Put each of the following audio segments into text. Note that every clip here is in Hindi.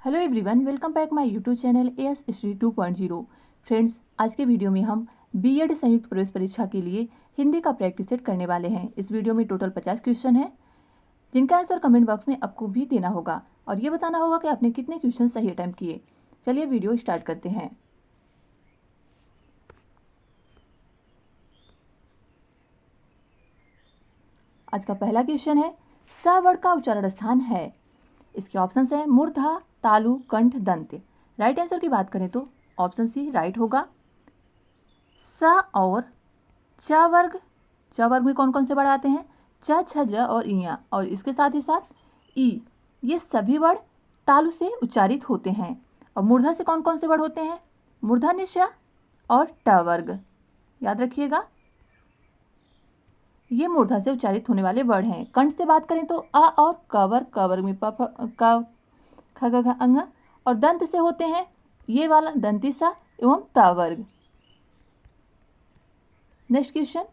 Hello everyone, welcome back my YouTube channel as study 2.0। Friends, आज के वीडियो में हम बीएड संयुक्त प्रवेश परीक्षा के लिए हिंदी का प्रैक्टिस सेट करने वाले हैं। इस वीडियो में टोटल 50 क्वेश्चन है, जिनका आंसर कमेंट बॉक्स में आपको भी देना होगा और ये बताना होगा कि आपने कितने क्वेश्चन सही अटेम्प्ट किए। चलिए वीडियो स्टार्ट करते हैं। आज का पहला क्वेश्चन है, स वर्ड का उच्चारण स्थान है। इसके ऑप्शंस हैं मूर्धा, तालु, कंठ, दंत। राइट आंसर की बात करें तो ऑप्शन सी राइट होगा। स और च वर्ग में कौन कौन से वर्ड आते हैं? च, छ, ज और इया, और इसके साथ ही साथ ई। ये सभी वर्ड तालु से उच्चारित होते हैं। और मूर्धा से कौन कौन से वर्ड होते हैं? मूर्धन्य और ट वर्ग। याद रखिएगा, ये मूर्धा से उच्चारित होने वाले वर्ड हैं। कंठ से बात करें तो अ और क वर्ग में प, क, ख, ग, घ, अंग। और दंत से होते हैं ये वाला दंतिसा एवं त वर्ग। नेक्स्ट क्वेश्चन,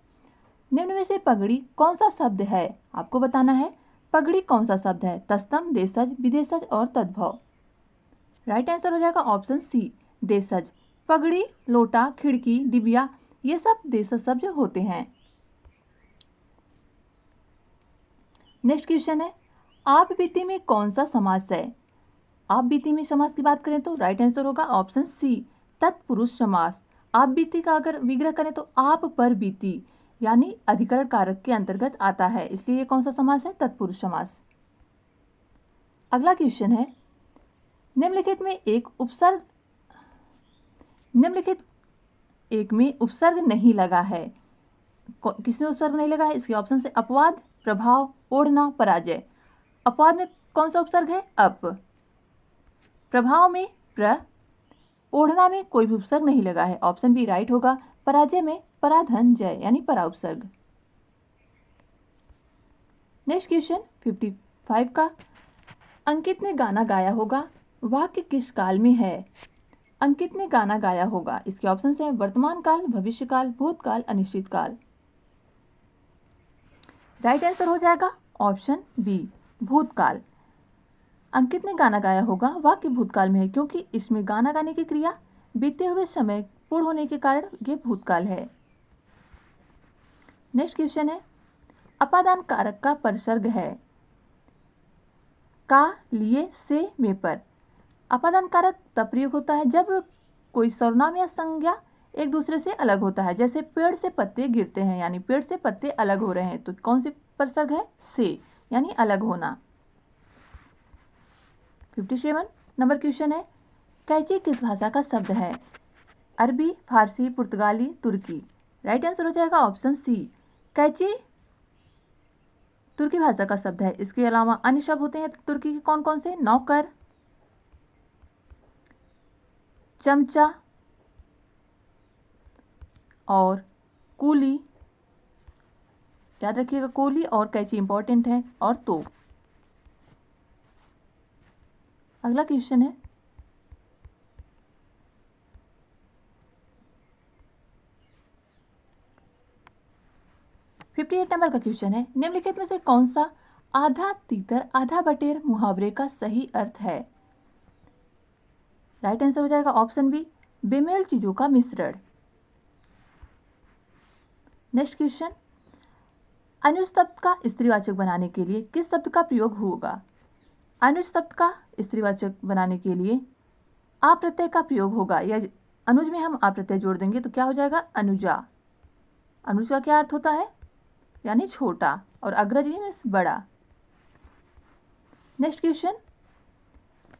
निम्न में से पगड़ी कौन सा शब्द है? आपको बताना है पगड़ी कौन सा शब्द है। तस्तम, देशज, विदेशज और तद्भव। राइट आंसर हो जाएगा ऑप्शन सी देशज। पगड़ी, लोटा, खिड़की, डिबिया, ये सब देशज शब्द होते हैं। नेक्स्ट क्वेश्चन है, आप बीती में कौन सा समास है? आप बीती में समास की बात करें तो राइट आंसर होगा ऑप्शन सी तत्पुरुष समास। आप बीती का अगर विग्रह करें तो आप पर बीती यानी अधिकरण कारक के अंतर्गत आता है, इसलिए ये कौन सा समास है? तत्पुरुष समास। अगला क्वेश्चन है, निम्नलिखित में उपसर्ग नहीं लगा है। किसमें उपसर्ग नहीं लगा है? इसके ऑप्शन है अपवाद, प्रभाव, ओढ़ना, पराजय। अपवाद में कौन सा उपसर्ग है? अप। प्रभाव में प्र। ओढ़ना में कोई भी उपसर्ग नहीं लगा है, ऑप्शन बी राइट होगा। पराजय में पराधन जय यानी परा उपसर्ग। नेक्स्ट क्वेश्चन 55 का, अंकित ने गाना गाया होगा, वाक्य किस काल में है? अंकित ने गाना गाया होगा, इसके ऑप्शन हैं वर्तमान काल, भविष्य काल, भूतकाल, अनिश्चित काल। राइट आंसर हो जाएगा ऑप्शन बी भूतकाल। अंकित ने गाना गाया होगा वाक्य भूतकाल में है, क्योंकि इसमें गाना गाने की क्रिया बीते हुए समय पूर्ण होने के कारण ये भूतकाल है। नेक्स्ट क्वेश्चन है, अपादान कारक का परसर्ग है का, लिए, से, में पर। अपादान कारक तब प्रयोग होता है जब कोई सर्वनाम या संज्ञा एक दूसरे से अलग होता है। जैसे पेड़ से पत्ते गिरते हैं यानी पेड़ से पत्ते अलग हो रहे हैं, तो कौन सी परसर्ग है? से यानी अलग होना। 57 नंबर क्वेश्चन है, कैची किस भाषा का शब्द है? अरबी, फारसी, पुर्तगाली, तुर्की। राइट आंसर हो जाएगा ऑप्शन सी कैची तुर्की भाषा का शब्द है। इसके अलावा अन्य शब्द होते हैं तुर्की के कौन कौन से? नौकर, चमचा और कूली। याद रखिएगा, कूली और कैची इंपॉर्टेंट है। और तो अगला क्वेश्चन है, फिफ्टी 58 नंबर का क्वेश्चन है, निम्नलिखित में से कौन सा आधा तीतर आधा बटेर मुहावरे का सही अर्थ है? राइट आंसर हो जाएगा ऑप्शन बी बेमेल चीजों का मिश्रण। नेक्स्ट क्वेश्चन, अनुज शब्द का स्त्रीवाचक बनाने के लिए किस शब्द का प्रयोग होगा? अनुज शब्द का स्त्रीवाचक बनाने के लिए आ प्रत्यय का प्रयोग होगा, या अनुज में हम आ प्रत्यय जोड़ देंगे तो क्या हो जाएगा? अनुजा। अनुज का क्या अर्थ होता है? यानी छोटा, और अग्रज मीन्स बड़ा। नेक्स्ट क्वेश्चन,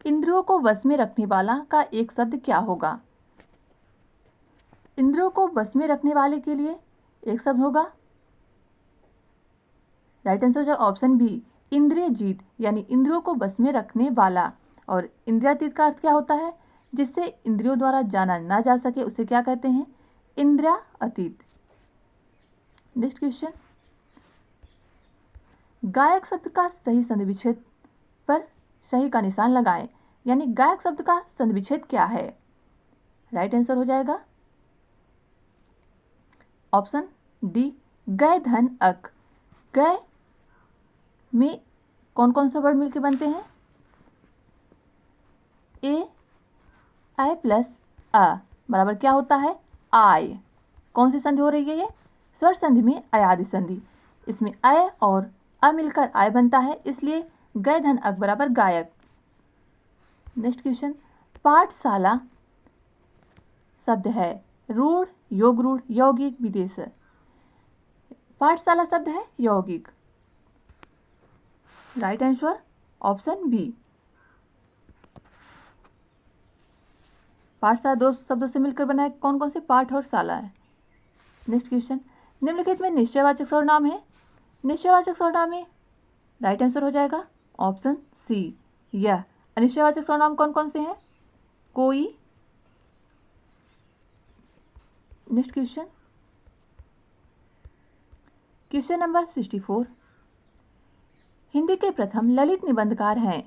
इंद्रियों को वश में रखने वाला का एक शब्द क्या होगा? इंद्रियों को वश में रखने वाले के लिए एक शब्द होगा। राइट आंसर हो जाएगा ऑप्शन बी इंद्रिय जीत यानी इंद्रियों को वश में रखने वाला। और इंद्रियातीत का अर्थ क्या होता है? जिससे इंद्रियों द्वारा जाना ना जा सके उसे क्या कहते हैं? इंद्रिया अतीत। नेक्स्ट क्वेश्चन, गायक शब्द का सही संधि विच्छेद पर सही का निशान लगाएं, यानी गायक शब्द का संधि विच्छेद क्या है? राइट आंसर हो जाएगा ऑप्शन डी गय धन अक। गय में कौन कौन सा वर्ड मिलकर बनते हैं? ए आई प्लस अ बराबर क्या होता है? आय। कौन सी संधि हो रही है ये? स्वर संधि में अयादि संधि। इसमें अय और अ मिलकर आय बनता है, इसलिए गय धन अक बराबर गायक। नेक्स्ट क्वेश्चन, पाठशाला शब्द है रूढ़, योग रूढ़, यौगिक, विदेशर। पाठशाला शब्द है यौगिक। Right answer option B. पाठशाला दो शब्दों से मिलकर बना है, कौन कौन से? पाठ और शाला है। नेक्स्ट क्वेश्चन, निम्नलिखित में निश्चयवाचक सर्वनाम है। निश्चयवाचक सर्वनाम में राइट आंसर हो जाएगा ऑप्शन सी यह। अनिश्चयवाचक सर्वनाम कौन कौन से हैं? कोई। Next question, question number 64, Hindi के प्रथम ललित निबंधकार हैं।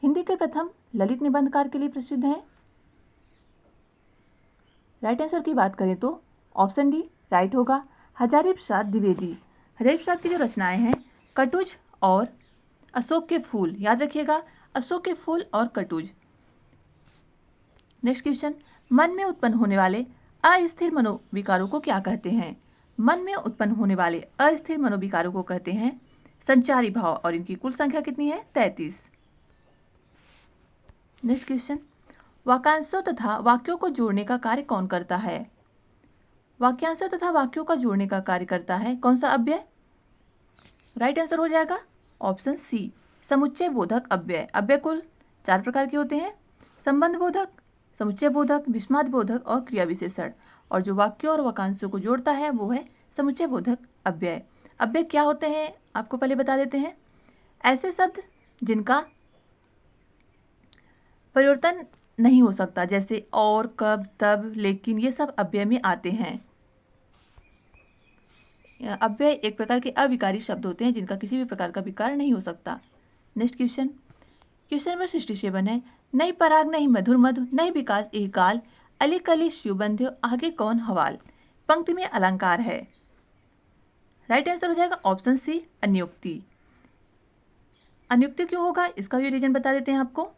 हिंदी के प्रथम ललित निबंधकार के लिए प्रसिद्ध हैं। राइट आंसर की बात करें तो ऑप्शन डी राइट होगा, हजारी प्रसाद द्विवेदी। हजारी प्रसाद की जो रचनाएं हैं कटुज और अशोक के फूल, याद रखिएगा अशोक के फूल और कटुज। नेक्स्ट क्वेश्चन, मन में उत्पन्न होने वाले अस्थिर मनोविकारों को क्या कहते हैं? मन में उत्पन्न होने वाले अस्थिर मनोविकारों को कहते हैं संचारी भाव, और इनकी कुल संख्या कितनी है? 33। नेक्स्ट क्वेश्चन, वाक्यांशों तथा वाक्यों को जोड़ने का कार्य कौन करता है? वाक्यांशों तथा वाक्यों का जोड़ने का कार्य करता है कौन सा अव्यय? राइट आंसर हो जाएगा ऑप्शन सी समुच्चय बोधक अव्यय। अव्यय कुल 4 प्रकार के होते हैं, संबंध बोधक, समुच्चय बोधक, विस्माद बोधक और क्रिया विशेषण। और जो वाक्यों और वाक्यांशों को जोड़ता है वो है समुच्चय बोधक अव्यय। अव्यय क्या होते हैं आपको पहले बता देते हैं। ऐसे शब्द जिनका परिवर्तन नहीं हो सकता, जैसे और, कब, तब, लेकिन, ये सब अव्यय में आते हैं। अव्यय एक प्रकार के अविकारी शब्द होते हैं जिनका किसी भी प्रकार का विकार नहीं हो सकता। नेक्स्ट क्वेश्चन, क्वेश्चन नंबर 67 है, नहीं पराग नहीं मधुर मधु नहीं विकास एक काल अली कली शिवबंध्यो आगे कौन हवाल। पंक्ति में अलंकार है। राइट आंसर हो जाएगा ऑप्शन सी अन्योक्ति। अन्योक्ति क्यों होगा इसका भी रीजन बता देते हैं आपको।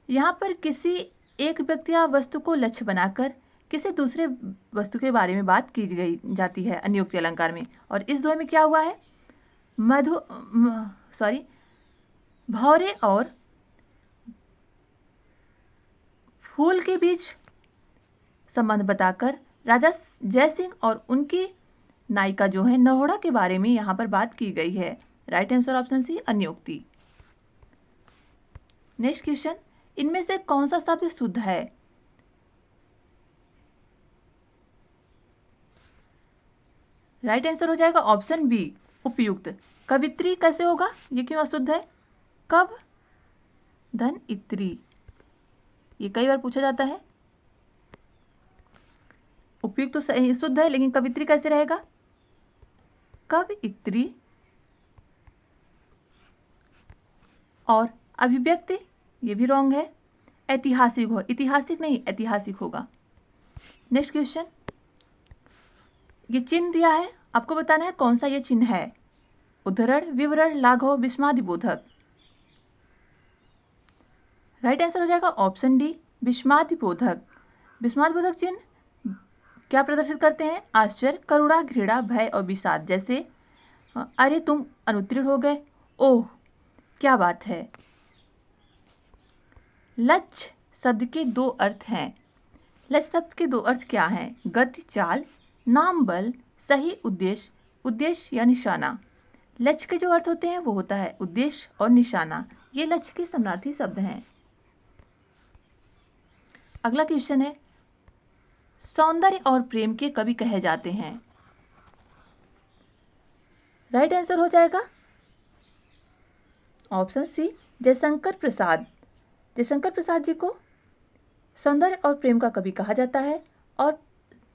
यहाँ पर किसी एक व्यक्ति या वस्तु को लक्ष्य बनाकर किसी दूसरे वस्तु के बारे में बात की गई जाती है अन्योक्ति अलंकार में। और इस दोहे में क्या हुआ है? भौरे और फूल के बीच संबंध बताकर राजा जयसिंह और उनकी नायिका जो है नहोड़ा के बारे में यहाँ पर बात की गई है। राइट आंसर ऑप्शन सी अन्योक्ति। नेक्स्ट क्वेश्चन, इनमें से कौन सा शब्द शुद्ध है? राइट आंसर हो जाएगा ऑप्शन बी उपयुक्त। कवित्री कैसे होगा, ये क्यों अशुद्ध है? कव धन इत्री, ये कई बार पूछा जाता है। उपयुक्त तो सही शुद्ध है, लेकिन कवित्री कैसे रहेगा? कव इत्री। और अभिव्यक्ति ये भी रॉन्ग है, ऐतिहासिक हो, ऐतिहासिक नहीं ऐतिहासिक होगा। नेक्स्ट क्वेश्चन, ये चिन्ह दिया है, आपको बताना है कौन सा ये चिन्ह है। उद्धरण, विवरण, लाघव, विस्मादि बोधक। राइट आंसर हो जाएगा ऑप्शन डी विस्मादि बोधक। विस्मादि बोधक चिन्ह क्या प्रदर्शित करते हैं? आश्चर्य, करुणा, घृणा, भय और विषाद। जैसे अरे तुम अनुत्तीर्ण हो गए, ओह क्या बात है। लक्ष्य शब्द के 2 अर्थ हैं। लक्ष्य शब्द के 2 अर्थ क्या हैं? गति, चाल, नाम, बल, सही, उद्देश्य, उद्देश्य या निशाना। लक्ष्य के जो अर्थ होते हैं वो होता है उद्देश्य और निशाना, ये लक्ष्य के समानार्थी शब्द हैं। अगला क्वेश्चन है, सौंदर्य और प्रेम के कवि कहे जाते हैं। राइट आंसर हो जाएगा ऑप्शन सी जयशंकर प्रसाद। जयशंकर प्रसाद जी को सौंदर्य और प्रेम का कवि कहा जाता है। और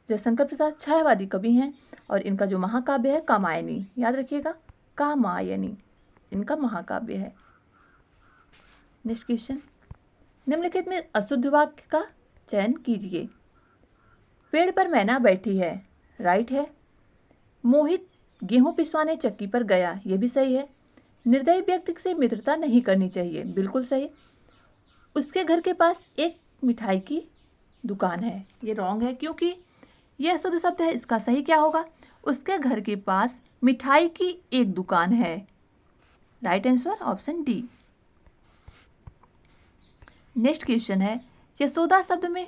जयशंकर प्रसाद छायावादी कवि हैं और इनका जो महाकाव्य है कामायनी, याद रखिएगा कामायनी इनका महाकाव्य है। नेक्स्ट क्वेश्चन, निम्नलिखित में अशुद्ध वाक्य का चयन कीजिए। पेड़ पर मैना बैठी है, राइट है। मोहित गेहूं पिसवाने चक्की पर गया, ये भी सही है। निर्दयी व्यक्ति से मित्रता नहीं करनी चाहिए, बिल्कुल सही। उसके घर के पास एक मिठाई की दुकान है। ये रॉन्ग है क्योंकि यह अशुद्ध शब्द है। इसका सही क्या होगा? उसके घर के पास मिठाई की एक दुकान है। Right answer option D. Next question है, यशोदा शब्द में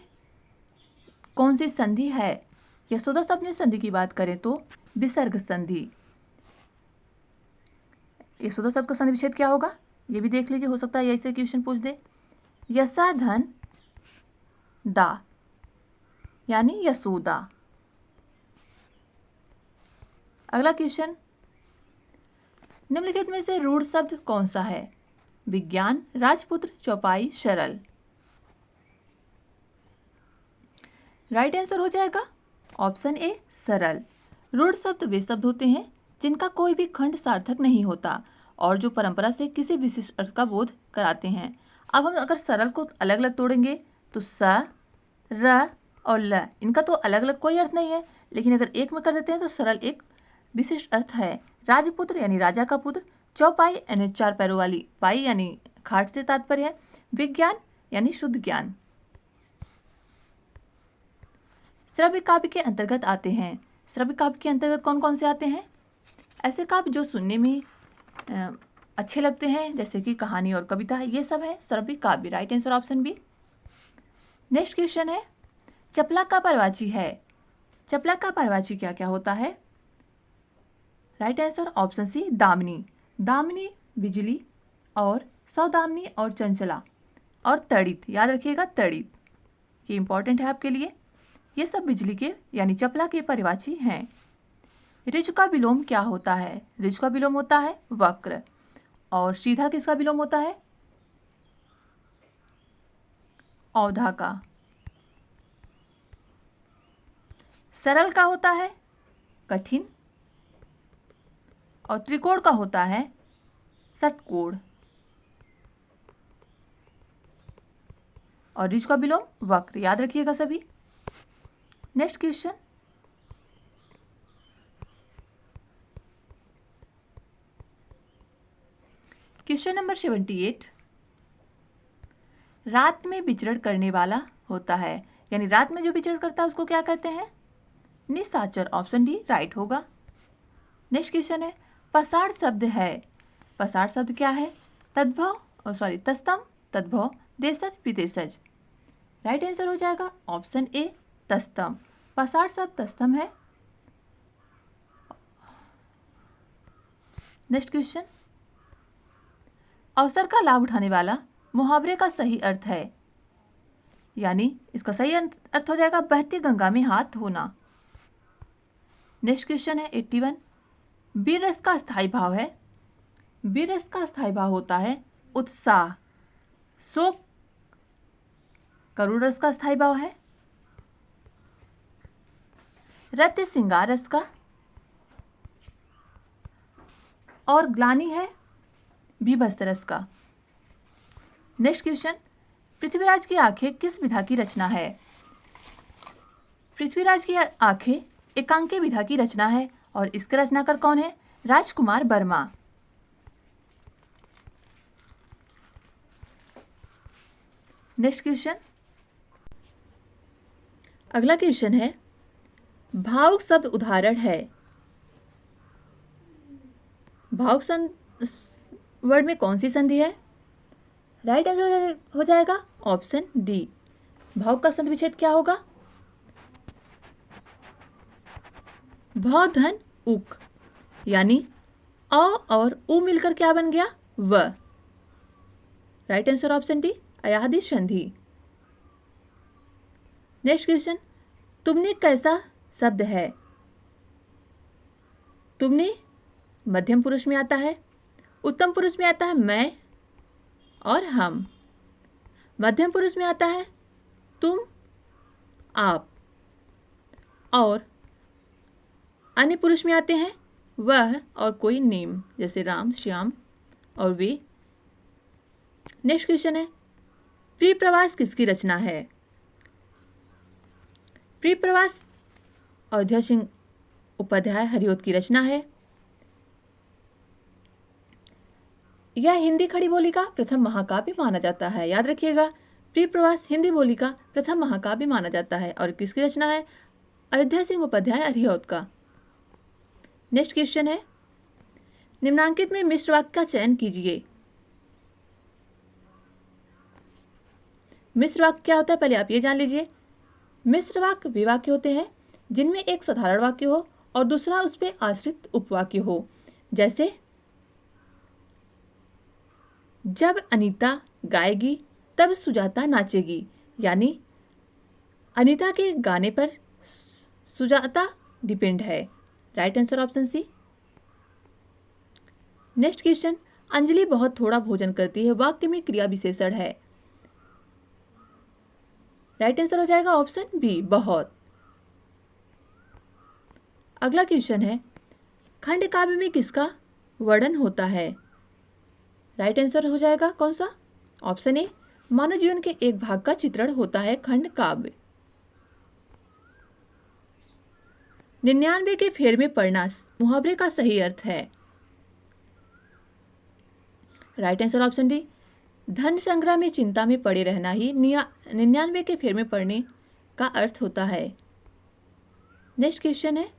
कौन सी संधि है? यशोदा शब्द में संधि की बात करें तो विसर्ग संधि। यशोदा शब्द का संधि विच्छेद क्या होगा? ये भी देख लीजिए, हो सकता है ऐसे क्वेश्चन पूछ दे। यशा धन दा यानी यशोदा। अगला क्वेश्चन, निम्नलिखित में से रूढ़ शब्द कौन सा है? विज्ञान, राजपुत्र, चौपाई, सरल। राइट आंसर हो जाएगा ऑप्शन ए सरल। रूढ़ शब्द वे शब्द होते हैं जिनका कोई भी खंड सार्थक नहीं होता और जो परंपरा से किसी विशिष्ट अर्थ का बोध कराते हैं। अब हम अगर सरल को अलग अलग तोड़ेंगे तो स, र और ल, इनका तो अलग अलग कोई अर्थ नहीं है, लेकिन अगर एक में कर देते हैं तो सरल एक विशिष्ट अर्थ है। राजपुत्र यानी राजा का पुत्र, चौपाई यानी चार पैरों वाली पाई यानी खाट से तात्पर्य है, विज्ञान यानी शुद्ध ज्ञान। श्रव्य काव्य के अंतर्गत आते हैं। श्रव्य काव्य के अंतर्गत कौन कौन से आते हैं? ऐसे काव्य जो सुनने में अच्छे लगते हैं, जैसे कि कहानी और कविता, ये सब है श्रव्य काव्य। Right answer option B. Next question है, चपला का पर्यायवाची है। चपला का पर्यायवाची क्या क्या होता है? राइट आंसर ऑप्शन सी दामिनी। दामिनी बिजली और सौदामिनी और चंचला और तड़ित, याद रखिएगा तड़ित, ये इंपॉर्टेंट है आपके लिए। ये सब बिजली के यानी चपला के पर्यायवाची हैं। ऋजु का विलोम क्या होता है? ऋजु का विलोम होता है वक्र। और सीधा किसका विलोम होता है? औधा का। सरल का होता है कठिन और त्रिकोण का होता है षटकोण और ऋजु का विलोम वक्र, याद रखिएगा सभी। नेक्स्ट क्वेश्चन, क्वेश्चन नंबर 78, रात में विचरण करने वाला होता है, यानी रात में जो विचरण करता है उसको क्या कहते हैं? निशाचर। ऑप्शन डी राइट होगा। नेक्स्ट क्वेश्चन है, पसार शब्द है। पसार शब्द क्या है? तस्तम, तद्भव, देशज, विदेशज। राइट आंसर हो जाएगा ऑप्शन ए तस्तम। पसार शब्द तस्तम है। नेक्स्ट क्वेश्चन, अवसर का लाभ उठाने वाला मुहावरे का सही अर्थ है, यानी इसका सही अर्थ हो जाएगा बहती गंगा में हाथ धोना। नेक्स्ट क्वेश्चन है 81, वीर रस का स्थायी भाव है। वीर रस का स्थायी भाव होता है उत्साह। शोक करुण रस का स्थायी भाव है। रत्य श्रृंगार रस का। और ग्लानि है भीभत्स रस का। नेक्स्ट क्वेश्चन, पृथ्वीराज की आंखें किस विधा की रचना है? पृथ्वीराज की आंखें एकांकी विधा की रचना है और इसके रचनाकार कौन है? राजकुमार वर्मा। नेक्स्ट क्वेश्चन, अगला क्वेश्चन है, भावुक शब्द उदाहरण है। भावुक वर्ड में कौन सी संधि है? राइट आंसर हो जाएगा ऑप्शन डी। भावुक का संधि विच्छेद क्या होगा? भौ धन उक, यानी अ और उ मिलकर क्या बन गया? व। राइट आंसर ऑप्शन डी अयाहदी संधि। नेक्स्ट क्वेश्चन, तुमने कैसा शब्द है? तुमने मध्यम पुरुष में आता है, उत्तम पुरुष में आता है मैं और हम, मध्यम पुरुष में आता है तुम, आप, और अन्य पुरुष में आते हैं वह और कोई नेम, जैसे राम, श्याम और वे। नेक्स्ट क्वेश्चन है, प्रिय प्रवास किसकी रचना है? प्रिय प्रवास अयोध्या सिंह उपाध्याय हरिओत की रचना है। यह हिंदी खड़ी बोली का प्रथम महाकाव्य माना जाता है। याद रखिएगा, प्रिय प्रवास हिंदी बोली का प्रथम महाकाव्य माना जाता है। और किसकी रचना है? अयोध्या सिंह उपाध्याय अरिहौत का। नेक्स्ट क्वेश्चन है, निम्नांकित में मिश्र वाक्य का चयन कीजिए। मिश्र वाक्य क्या होता है, पहले आप ये जान लीजिए। मिश्र वाक्य वे वाक्य होते हैं जिनमें एक साधारण वाक्य हो और दूसरा उस पर आश्रित उपवाक्य हो। जैसे जब अनीता गाएगी तब सुजाता नाचेगी, यानी अनीता के गाने पर सुजाता डिपेंड है। Right answer option C. Next question, Anjali बहुत थोड़ा भोजन करती है, वाक्य में क्रिया विशेषण है। राइट आंसर हो जाएगा ऑप्शन बी, बहुत। अगला क्वेश्चन है, खंड काव्य में किसका वर्णन होता है? राइट आंसर हो जाएगा कौन सा? ऑप्शन ए, मानव जीवन के एक भाग का चित्रण होता है खंड काव्य। 99 के फेर में पड़ना मुहावरे का सही अर्थ है। राइट आंसर ऑप्शन डी, धन संग्रह में चिंता में पड़े रहना ही 99 के फेर में पड़ने का अर्थ होता है। नेक्स्ट क्वेश्चन है,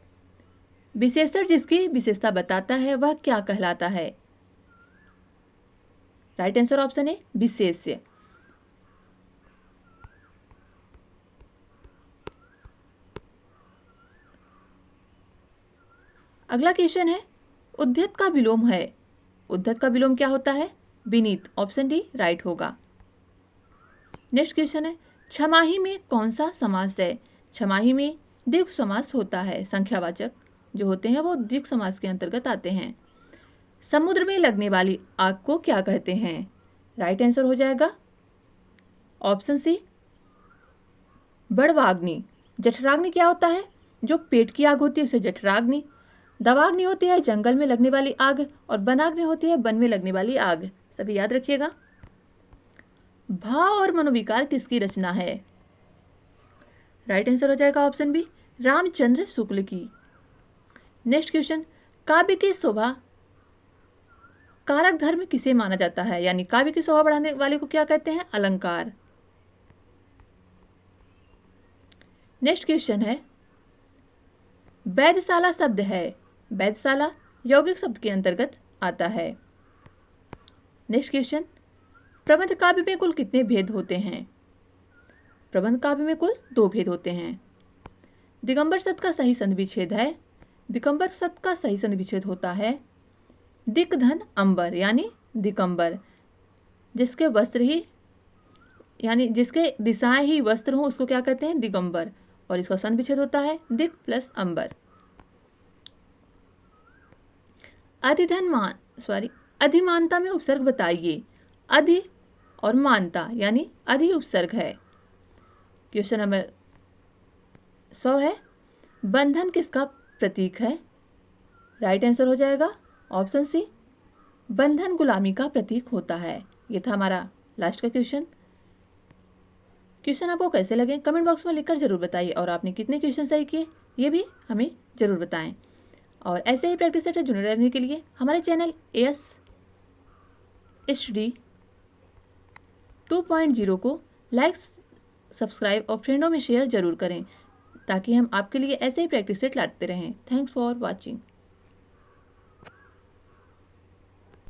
विशेषण जिसकी विशेषता बताता है वह क्या कहलाता है? राइट आंसर ऑप्शन ए, विशेष्य। अगला क्वेश्चन है, उद्धत का विलोम है। उद्धत का विलोम क्या होता है? विनीत। ऑप्शन डी राइट होगा। नेक्स्ट क्वेश्चन है, छमाही में कौन सा समास है? छमाही में द्विगु समास होता है। संख्यावाचक जो होते हैं वो द्विगु समास के अंतर्गत आते हैं। समुद्र में लगने वाली आग को क्या कहते हैं? राइट आंसर हो जाएगा ऑप्शन सी, बड़वाग्नि। जठराग्नि क्या होता है? जो पेट की आग होती है उसे जठराग्नि। दवाग्नि होती है जंगल में लगने वाली आग, और वनाग्नि होती है वन में लगने वाली आग। सभी याद रखिएगा। भाव और मनोविकार किसकी रचना है? राइट आंसर हो जाएगा ऑप्शन बी, रामचंद्र शुक्ल की। नेक्स्ट क्वेश्चन, काव्य की शोभा कारक धर्म किसे माना जाता है? यानी काव्य की शोभा बढ़ाने वाले को क्या कहते हैं? अलंकार। नेक्स्ट क्वेश्चन है, वैधशाला शब्द है। वैधशाला यौगिक शब्द के अंतर्गत आता है। नेक्स्ट क्वेश्चन, प्रबंध काव्य में कुल कितने भेद होते हैं? प्रबंध काव्य में कुल 2 भेद होते हैं। दिगंबर शब्द का सही संधि विच्छेद है। दिगंबर शब्द का सही संधि विच्छेद होता है दिक धन अंबर, यानी दिगंबर। जिसके वस्त्र ही यानी जिसके दिशाएं ही वस्त्र हों उसको क्या कहते हैं? दिगंबर। और इसका संधि विच्छेद होता है दिक प्लस अंबर। अधिमानता में उपसर्ग बताइए। अधि और मानता यानी अधि उपसर्ग है। क्वेश्चन नंबर 100 है, बंधन किसका प्रतीक है? राइट आंसर हो जाएगा ऑप्शन सी, बंधन गुलामी का प्रतीक होता है। ये था हमारा लास्ट का क्वेश्चन। क्वेश्चन आपको कैसे लगे कमेंट बॉक्स में लिखकर जरूर बताइए, और आपने कितने क्वेश्चन सही किए ये भी हमें जरूर बताएं। और ऐसे ही प्रैक्टिस सेट जुड़े रहने के लिए हमारे चैनल ASHD 2.0 को लाइक, सब्सक्राइब और फ्रेंडों में शेयर जरूर करें, ताकि हम आपके लिए ऐसे ही प्रैक्टिस सेट लाते रहें। Thanks for watching.